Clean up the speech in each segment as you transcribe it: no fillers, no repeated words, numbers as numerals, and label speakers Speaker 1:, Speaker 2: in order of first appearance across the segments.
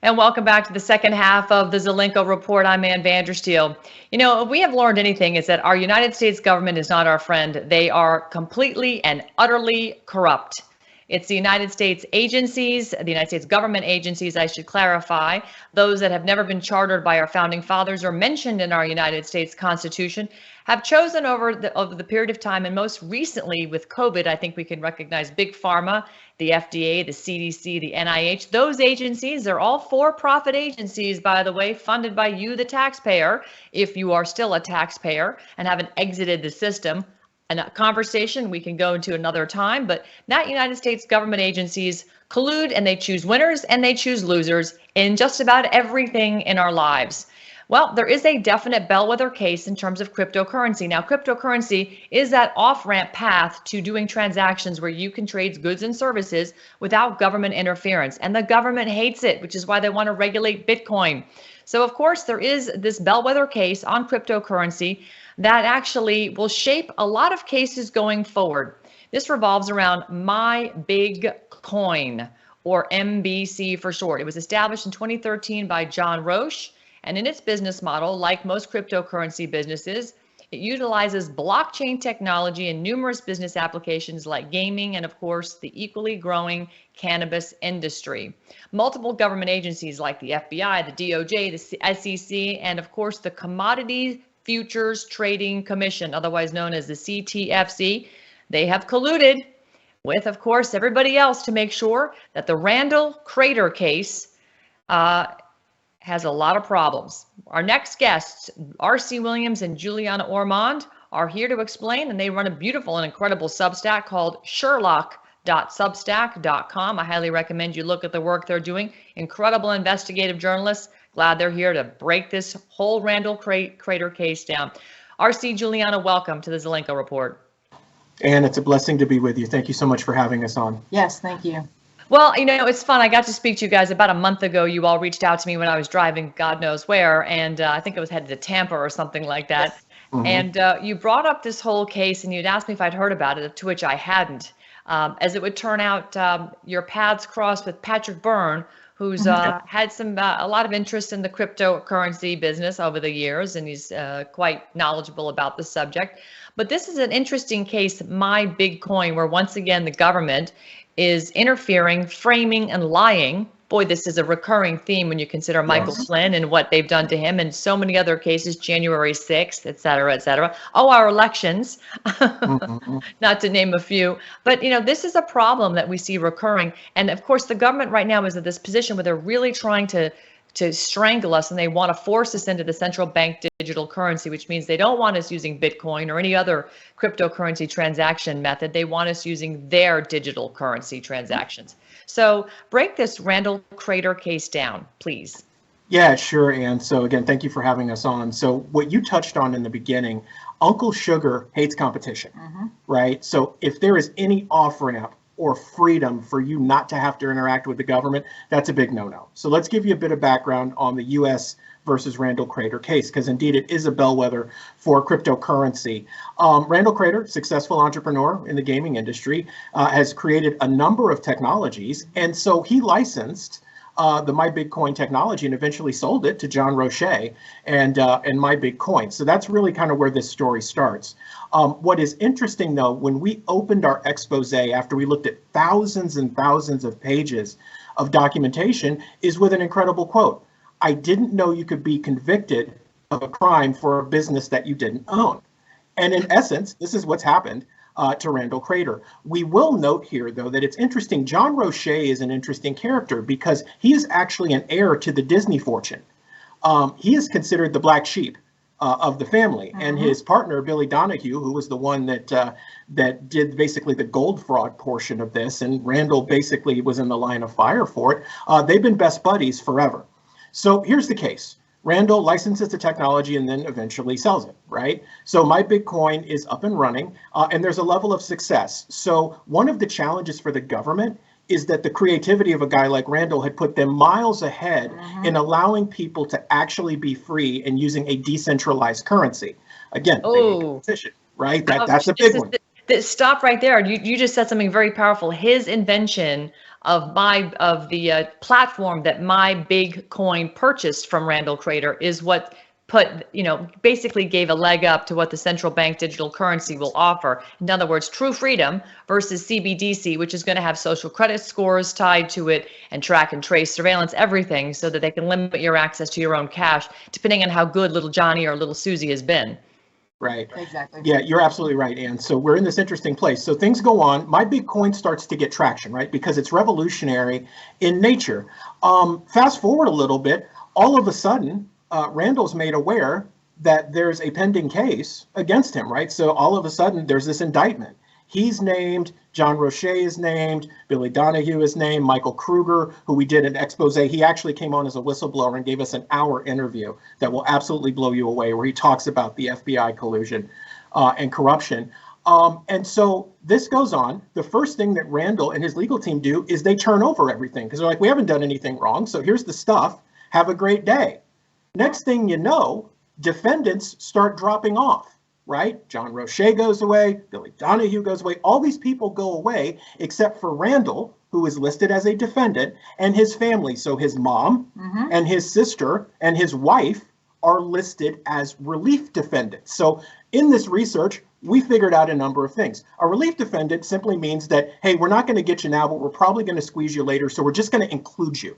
Speaker 1: And welcome back to the second half of the Zelenko report. I'm Ann Vandersteel. You know, if we have learned anything, is that our United States government is not our friend. They are completely and utterly corrupt. It's the United States agencies, the United States government agencies, I should clarify, those that have never been chartered by our founding fathers or mentioned in our United States Constitution, have chosen over the period of time, and most recently with COVID, I think we can recognize Big Pharma, the FDA, the CDC, the NIH. Those agencies, they're all for-profit agencies, by the way, funded by you, the taxpayer, if you are still a taxpayer and haven't exited the system. And a conversation we can go into another time, but that United States government agencies collude, and they choose winners and they choose losers in just about everything in our lives. Well, there is a definite bellwether case in terms of cryptocurrency. Now, cryptocurrency is that off-ramp path to doing transactions where you can trade goods and services without government interference. And the government hates it, which is why they want to regulate Bitcoin. So, of course, there is this bellwether case on cryptocurrency that actually will shape a lot of cases going forward. This revolves around My Big Coin, or MBC for short. It was established in 2013 by John Roche, and in its business model, like most cryptocurrency businesses, it utilizes blockchain technology in numerous business applications like gaming and, of course, the equally growing cannabis industry. Multiple government agencies like the FBI, the DOJ, the SEC, and, of course, the Commodity Futures Trading Commission, otherwise known as the CTFC, they have colluded with, of course, everybody else to make sure that the Randall Crater case has a lot of problems. Our next guests, RC Williams and Julianna Ormond, are here to explain, and they run a beautiful and incredible Substack called Sherloc.substack.com. I highly recommend you look at the work they're doing. Incredible investigative journalists. Glad they're here to break this whole Randall Crater case down. RC, Julianna, welcome to the Zelenko Report.
Speaker 2: And it's a blessing to be with you. Thank you so much for having us on.
Speaker 3: Yes, thank you.
Speaker 1: Well, you know, it's fun. I got to speak to you guys about a month ago. You all reached out to me when I was driving God knows where, and I think I was headed to Tampa or something like that. Yes. Mm-hmm. And you brought up this whole case, and you'd asked me if I'd heard about it, to which I hadn't. As it would turn out, your paths crossed with Patrick Byrne, who's had a lot of interest in the cryptocurrency business over the years, and he's quite knowledgeable about the subject. But this is an interesting case, My Big Coin, where once again the government is interfering, framing, and lying. Boy, this is a recurring theme when you consider Michael Flynn and what they've done to him, and so many other cases, January 6th, et cetera, et cetera. Oh, our elections, not to name a few. But, you know, this is a problem that we see recurring. And, of course, the government right now is at this position where they're really trying to strangle us, and they want to force us into the central bank digital currency, which means they don't want us using Bitcoin or any other cryptocurrency transaction method. They want us using their digital currency transactions. So break this Randall Crater case down, please.
Speaker 2: Yeah, sure, Ann. So again, thank you for having us on. So what you touched on in the beginning, Uncle Sugar hates competition, right? So if there is any off-ramp or freedom for you not to have to interact with the government, that's a big no-no. So let's give you a bit of background on the U.S. versus Randall Crater case, because indeed it is a bellwether for cryptocurrency. Randall Crater, successful entrepreneur in the gaming industry, has created a number of technologies, and so he licensed the My Big Coin technology and eventually sold it to John Roche and My Big Coin. So that's really kind of where this story starts. What is interesting, though, when we opened our expose after we looked at thousands and thousands of pages of documentation, is with an incredible quote. I didn't know you could be convicted of a crime for a business that you didn't own. And in essence, this is what's happened to Randall Crater. We will note here, though, that it's interesting. John Roche is an interesting character because he is actually an heir to the Disney fortune. He is considered the black sheep of the family, and his partner Billy Donahue, who was the one that did basically the gold fraud portion of this, and Randall basically was in the line of fire for it. They've been best buddies forever. So here's the case. Randall licenses the technology and then eventually sells it, right? So My Big Coin is up and running, and there's a level of success. So one of the challenges for the government is that the creativity of a guy like Randall had put them miles ahead in allowing people to actually be free and using a decentralized currency. Again, competition, right? That's a big one.
Speaker 1: Stop right there. You just said something very powerful. His invention of the platform that my big coin purchased from Randall Crater is what basically gave a leg up to what the central bank digital currency will offer. In other words, true freedom versus CBDC, which is going to have social credit scores tied to it and track and trace surveillance, everything, so that they can limit your access to your own cash, depending on how good little Johnny or little Susie has been.
Speaker 2: Right.
Speaker 3: Exactly.
Speaker 2: Yeah, you're absolutely right, Ann. So we're in this interesting place. So things go on. My Bitcoin starts to get traction, right? Because it's revolutionary in nature. Fast forward a little bit, all of a sudden, Randall's made aware that there's a pending case against him, right? So all of a sudden, there's this indictment. He's named, John Roche is named, Billy Donahue is named, Michael Kruger, who we did an expose. He actually came on as a whistleblower and gave us an hour interview that will absolutely blow you away, where he talks about the FBI collusion and corruption. And so this goes on. The first thing that Randall and his legal team do is they turn over everything, because they're like, we haven't done anything wrong, so here's the stuff. Have a great day. Next thing you know, defendants start dropping off. Right? John Roche goes away, Billy Donahue goes away, all these people go away except for Randall, who is listed as a defendant, and his family. So his mom and his sister and his wife are listed as relief defendants. So in this research, we figured out a number of things. A relief defendant simply means that, hey, we're not going to get you now, but we're probably going to squeeze you later, so we're just going to include you,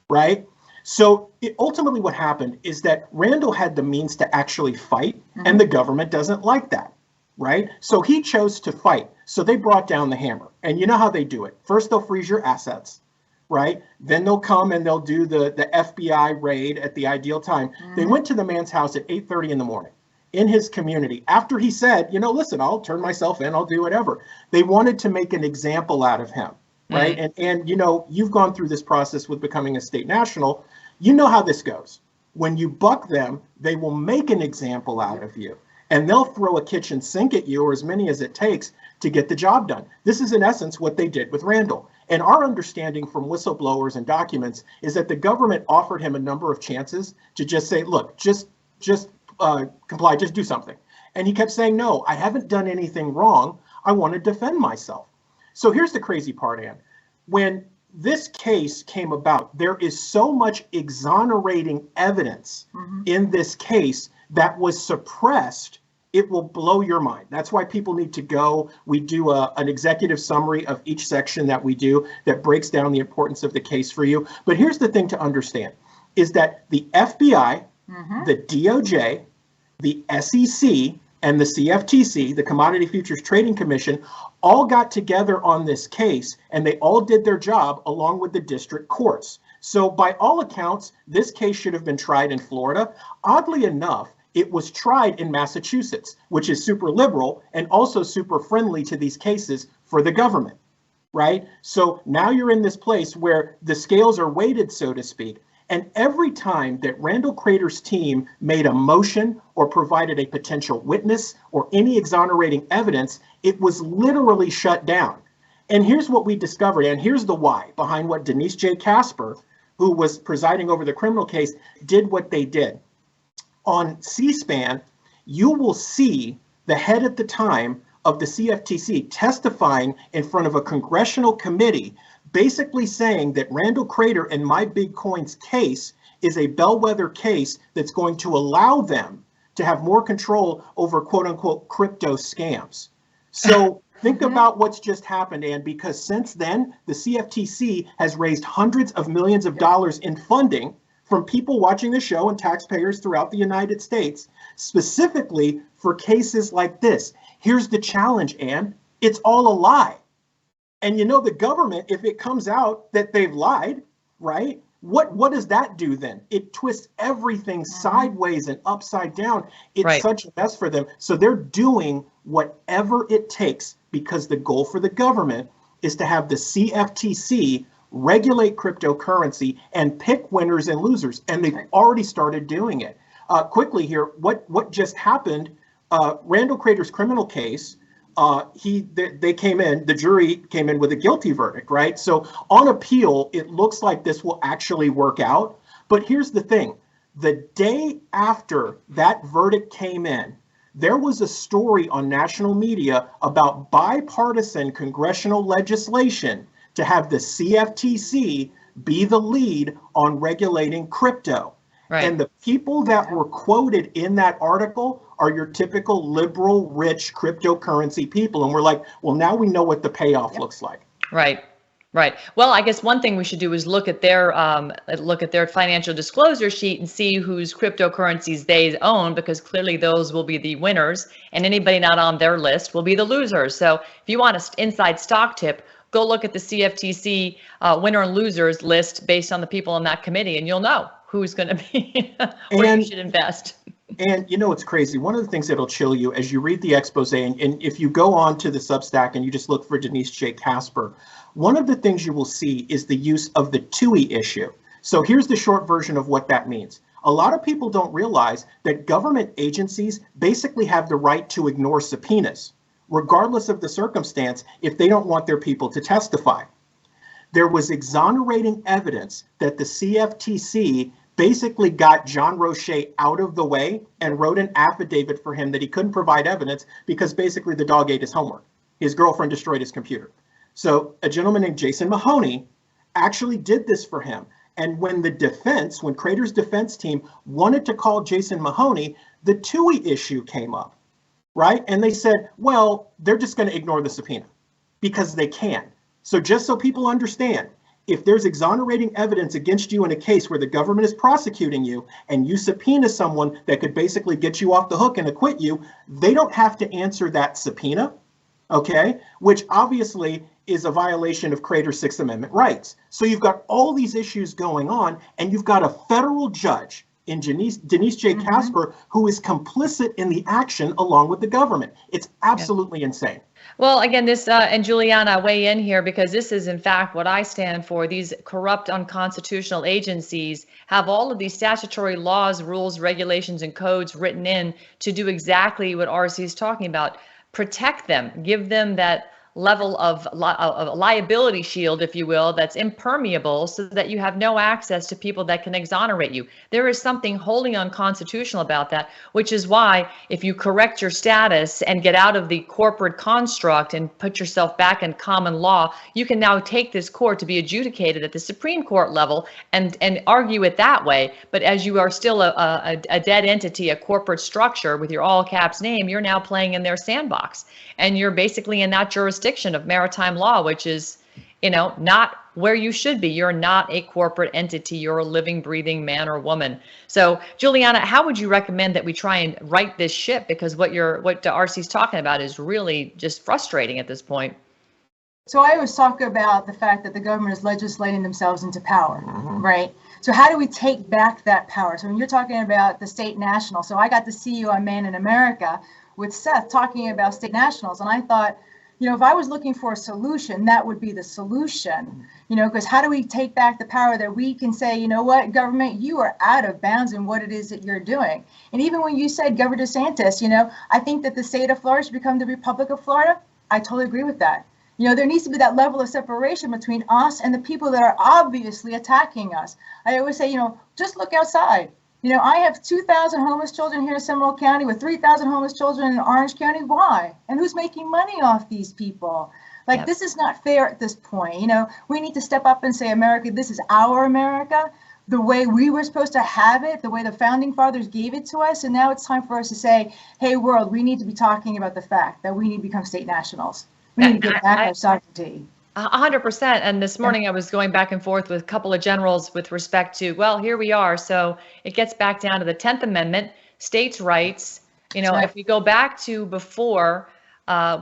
Speaker 2: right? So ultimately what happened is that Randall had the means to actually fight, and the government doesn't like that, right? So he chose to fight. So they brought down the hammer. And you know how they do it. First, they'll freeze your assets, right? Then they'll come and they'll do the FBI raid at the ideal time. They went to the man's house at 8:30 in the morning in his community after he said, listen, I'll turn myself in, I'll do whatever. They wanted to make an example out of him. Right. And you've gone through this process with becoming a state national. You know how this goes. When you buck them, they will make an example out of you, and they'll throw a kitchen sink at you, or as many as it takes, to get the job done. This is in essence what they did with Randall. And our understanding from whistleblowers and documents is that the government offered him a number of chances to just say, look, just comply, just do something. And he kept saying, no, I haven't done anything wrong. I want to defend myself. So here's the crazy part, Ann. When this case came about, there is so much exonerating evidence in this case that was suppressed, it will blow your mind. That's why people need to go. We do an executive summary of each section that we do that breaks down the importance of the case for you. But here's the thing to understand, is that the FBI, the DOJ, the SEC, and the CFTC, the Commodity Futures Trading Commission, all got together on this case, and they all did their job along with the district courts. So by all accounts, this case should have been tried in Florida. Oddly enough, it was tried in Massachusetts, which is super liberal and also super friendly to these cases for the government, right? So now you're in this place where the scales are weighted, so to speak. And every time that Randall Crater's team made a motion or provided a potential witness or any exonerating evidence, it was literally shut down. And here's what we discovered, and here's the why behind what Denise J. Casper, who was presiding over the criminal case, did what they did. On C-SPAN, you will see the head at the time of the CFTC testifying in front of a congressional committee, basically saying that Randall Crater and My Bitcoin's case is a bellwether case that's going to allow them to have more control over quote unquote crypto scams. So think about what's just happened, Ann, because since then, the CFTC has raised hundreds of millions of dollars in funding from people watching the show and taxpayers throughout the United States, specifically for cases like this. Here's the challenge, Ann. It's all a lie. And the government, if it comes out that they've lied, right? What does that do then? It twists everything sideways and upside down. It's such a mess for them. So they're doing whatever it takes, because the goal for the government is to have the CFTC regulate cryptocurrency and pick winners and losers. And they've already started doing it. Quickly here, what just happened, Randall Crater's criminal case, the jury came in with a guilty verdict, right? So on appeal, it looks like this will actually work out. But here's the thing. The day after that verdict came in, There was a story on national media about bipartisan congressional legislation to have the CFTC be the lead on regulating crypto.
Speaker 1: Right.
Speaker 2: And the people that were quoted in that article are your typical liberal, rich cryptocurrency people. And we're like, well, now we know what the payoff looks like.
Speaker 1: Right. Right. Well, I guess one thing we should do is look at their financial disclosure sheet and see whose cryptocurrencies they own, because clearly those will be the winners, and anybody not on their list will be the losers. So if you want an inside stock tip, go look at the CFTC winner and losers list based on the people on that committee, and you'll know who's going to be where you should invest.
Speaker 2: And you know, it's crazy. One of the things that'll chill you as you read the expose, and if you go on to the Substack and you just look for Denise J. Casper, one of the things you will see is the use of the TUI issue. So here's the short version of what that means. A lot of people don't realize that government agencies basically have the right to ignore subpoenas, regardless of the circumstance, if they don't want their people to testify. There was exonerating evidence that the CFTC basically got John Roche out of the way and wrote an affidavit for him that he couldn't provide evidence because basically the dog ate his homework. His girlfriend destroyed his computer. So a gentleman named Jason Mahoney actually did this for him. And when Crater's defense team wanted to call Jason Mahoney, the TUI issue came up, right? And they said, well, they're just going to ignore the subpoena because they can. So just so people understand, if there's exonerating evidence against you in a case where the government is prosecuting you and you subpoena someone that could basically get you off the hook and acquit you, they don't have to answer that subpoena, okay? Which obviously is a violation of Crater's Sixth Amendment rights. So you've got all these issues going on, and you've got a federal judge in Denise J. Casper who is complicit in the action along with the government. It's absolutely insane.
Speaker 1: Well, again, this, and Julianna, weigh in here, because this is in fact what I stand for. These corrupt, unconstitutional agencies have all of these statutory laws, rules, regulations, and codes written in to do exactly what RC is talking about. Protect them, give them that level of liability shield, if you will, that's impermeable, so that you have no access to people that can exonerate you. There is something wholly unconstitutional about that, which is why if you correct your status and get out of the corporate construct and put yourself back in common law, you can now take this court to be adjudicated at the Supreme Court level and argue it that way. But as you are still a dead entity, a corporate structure with your all caps name, you're now playing in their sandbox, and you're basically in that jurisdiction of maritime law, which is, not where you should be. You're not a corporate entity. You're a living, breathing man or woman. So, Julianna, how would you recommend that we try and right this ship? Because what RC's talking about is really just frustrating at this point.
Speaker 3: So I always talk about the fact that the government is legislating themselves into power, right? So how do we take back that power? So when you're talking about the state national, so I got to see you on Man in America with Seth talking about state nationals, and I thought, if I was looking for a solution, that would be the solution, because how do we take back the power that we can say, you know what, government, you are out of bounds in what it is that you're doing. And even when you said Governor DeSantis, I think that the state of Florida should become the Republic of Florida. I totally agree with that. There needs to be that level of separation between us and the people that are obviously attacking us. I always say, just look outside. I have 2,000 homeless children here in Seminole County with 3,000 homeless children in Orange County. Why? And who's making money off these people? This is not fair at this point. We need to step up and say, America, this is our America, the way we were supposed to have it, the way the founding fathers gave it to us. And now it's time for us to say, hey, world, we need to be talking about the fact that we need to become state nationals. We need to get back our sovereignty.
Speaker 1: 100%. And this morning I was going back and forth with a couple of generals with respect to, well, here we are. So it gets back down to the 10th Amendment, states' rights. If we go back to before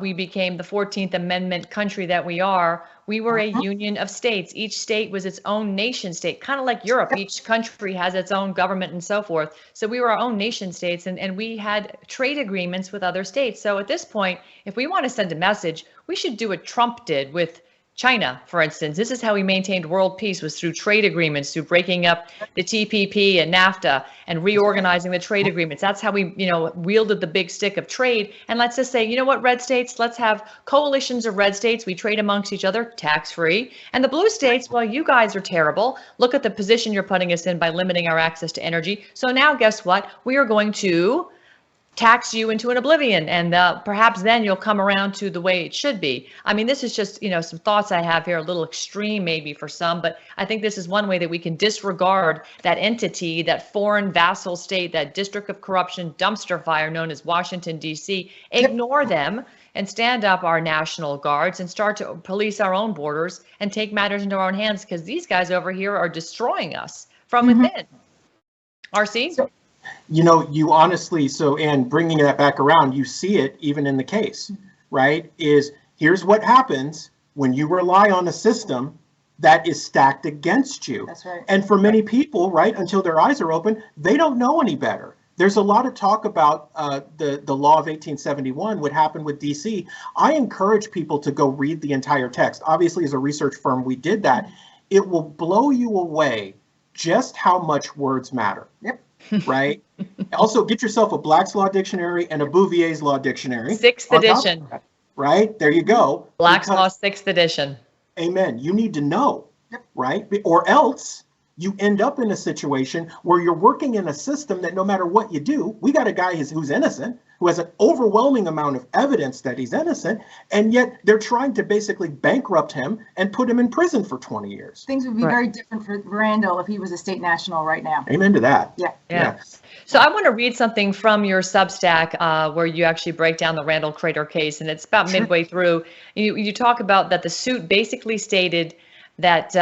Speaker 1: we became the 14th Amendment country that we are, we were a union of states. Each state was its own nation state, kind of like Europe. Each country has its own government and so forth. So we were our own nation states, and we had trade agreements with other states. So at this point, if we want to send a message, we should do what Trump did with China, for instance. This is how we maintained world peace, was through trade agreements, through breaking up the TPP and NAFTA and reorganizing the trade agreements. That's how we, wielded the big stick of trade. And let's just say, you know what, red states, let's have coalitions of red states. We trade amongst each other, tax-free. And the blue states, well, you guys are terrible. Look at the position you're putting us in by limiting our access to energy. So now guess what? We are going to tax you into an oblivion, and perhaps then you'll come around to the way it should be. I mean, this is just, some thoughts I have here, a little extreme maybe for some, but I think this is one way that we can disregard that entity, that foreign vassal state, that district of corruption dumpster fire known as Washington, D.C., ignore them and stand up our national guards and start to police our own borders and take matters into our own hands, because these guys over here are destroying us from within. RC?
Speaker 2: You honestly, and bringing that back around, you see it even in the case, right? Here's what happens when you rely on a system that is stacked against you.
Speaker 3: That's right.
Speaker 2: And for many people, right, until their eyes are open, they don't know any better. There's a lot of talk about the law of 1871, what happened with DC. I encourage people to go read the entire text. Obviously, as a research firm, we did that. It will blow you away just how much words matter.
Speaker 3: Yep.
Speaker 2: Right? Also, get yourself a Black's Law Dictionary and a Bouvier's Law Dictionary.
Speaker 1: 6th edition.
Speaker 2: Right? There you go.
Speaker 1: Black's Law 6th edition.
Speaker 2: Amen. You need to know, right? Or else you end up in a situation where you're working in a system that no matter what you do, we got a guy who's innocent, who has an overwhelming amount of evidence that he's innocent, and yet they're trying to basically bankrupt him and put him in prison for 20 years.
Speaker 3: Things would be very different for Randall if he was a state national right now.
Speaker 2: Amen to that.
Speaker 3: Yeah.
Speaker 1: So I want to read something from your Substack where you actually break down the Randall Crater case, and it's about midway through. You talk about that the suit basically stated that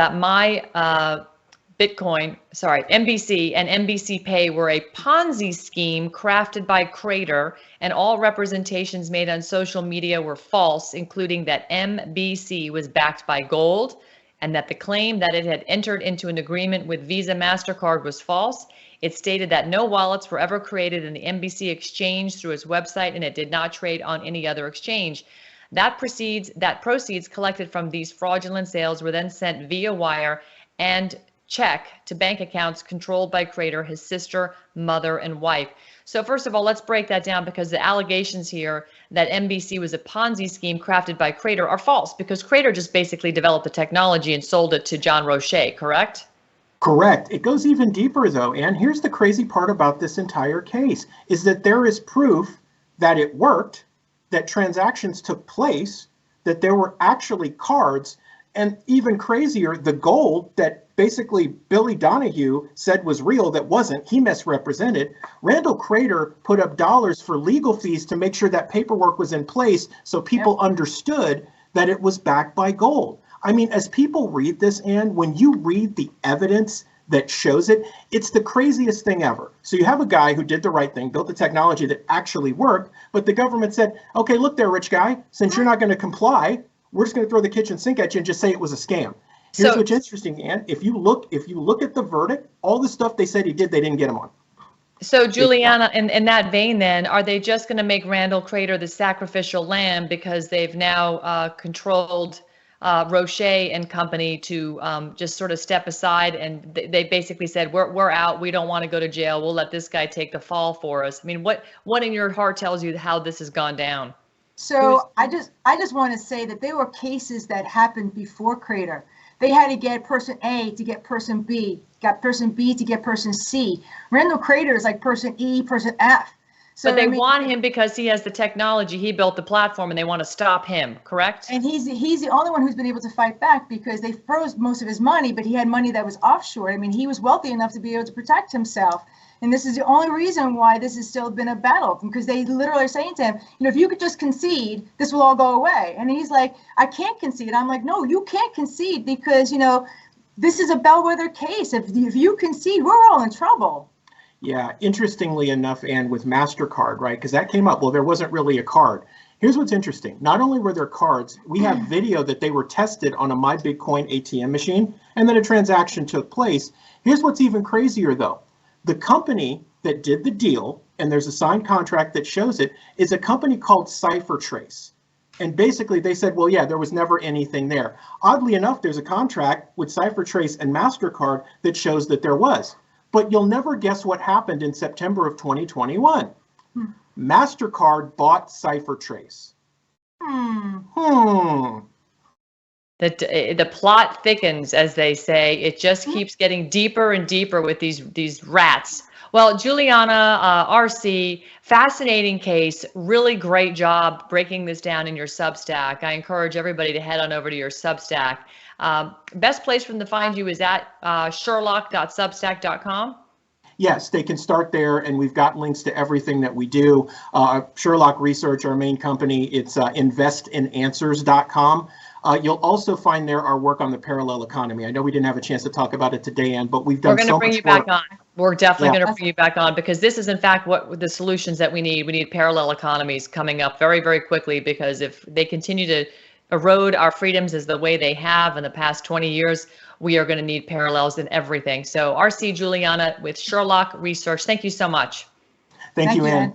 Speaker 1: NBC and NBC Pay were a Ponzi scheme crafted by Crater, and all representations made on social media were false, including that NBC was backed by gold, and that the claim that it had entered into an agreement with Visa MasterCard was false. It stated that no wallets were ever created in the NBC exchange through its website, and it did not trade on any other exchange. That proceeds collected from these fraudulent sales were then sent via wire and check to bank accounts controlled by Crater, his sister, mother, and wife. So first of all, let's break that down, because the allegations here that NBC was a Ponzi scheme crafted by Crater are false, because Crater just basically developed the technology and sold it to John Roche, correct?
Speaker 2: Correct. It goes even deeper, though. And here's the crazy part about this entire case, is that there is proof that it worked, that transactions took place, that there were actually cards, and even crazier, the gold that basically Billy Donahue said was real that wasn't, he misrepresented. Randall Crater put up dollars for legal fees to make sure that paperwork was in place so people understood that it was backed by gold. I mean, as people read this, Ann, when you read the evidence that shows it, it's the craziest thing ever. So you have a guy who did the right thing, built the technology that actually worked, but the government said, okay, look there, rich guy, since you're not going to comply, we're just going to throw the kitchen sink at you and just say it was a scam. Here's what's interesting, Ann. If you look at the verdict, all the stuff they said he did, they didn't get him on.
Speaker 1: So Julianna, in that vein then, are they just going to make Randall Crater the sacrificial lamb because they've now controlled Roche and company to just sort of step aside, and they basically said, we're out, we don't want to go to jail, we'll let this guy take the fall for us? I mean, what in your heart tells you how this has gone down?
Speaker 3: So I just want to say that there were cases that happened before Crater. They had to get person A to get person B, got person B to get person C. Randall Crater is like person E, person F. So
Speaker 1: but they want him because he has the technology, he built the platform, and they want to stop him, correct?
Speaker 3: And he's the only one who's been able to fight back, because they froze most of his money, but he had money that was offshore. I mean, he was wealthy enough to be able to protect himself. And this is the only reason why this has still been a battle, because they literally are saying to him, if you could just concede, this will all go away. And he's like, I can't concede. I'm like, no, you can't concede, because, this is a bellwether case. If you concede, we're all in trouble.
Speaker 2: Yeah, interestingly enough, and with MasterCard, right? Because that came up. Well, there wasn't really a card. Here's what's interesting. Not only were there cards, we have video that they were tested on a MyBitcoin ATM machine, and then a transaction took place. Here's what's even crazier, though. The company that did the deal, and there's a signed contract that shows it, is a company called CipherTrace. And basically they said, well, yeah, there was never anything there. Oddly enough, there's a contract with CipherTrace and MasterCard that shows that there was. But you'll never guess what happened in September of 2021. MasterCard bought CipherTrace.
Speaker 1: The plot thickens, as they say. It just keeps getting deeper and deeper with these rats Well, Julianna RC, fascinating case, really great job breaking this down in your Substack. I encourage everybody to head on over to your Substack. Best place for them to find you is at sherloc.substack.com.
Speaker 2: Yes, they can start there, and we've got links to everything that we do. Sherloc Research, our main company, it's investinanswers.com. You'll also find there our work on the parallel economy. I know we didn't have a chance to talk about it today, Ann, but we've done so much work.
Speaker 1: We're going to bring you back on. We're definitely going to bring you back on, because this is, in fact, what the solutions that we need. We need parallel economies coming up very, very quickly, because if they continue to erode our freedoms as the way they have in the past 20 years, we are going to need parallels in everything. So RC Julianna with Sherloc Research, thank you so much.
Speaker 2: Thank you, Ann.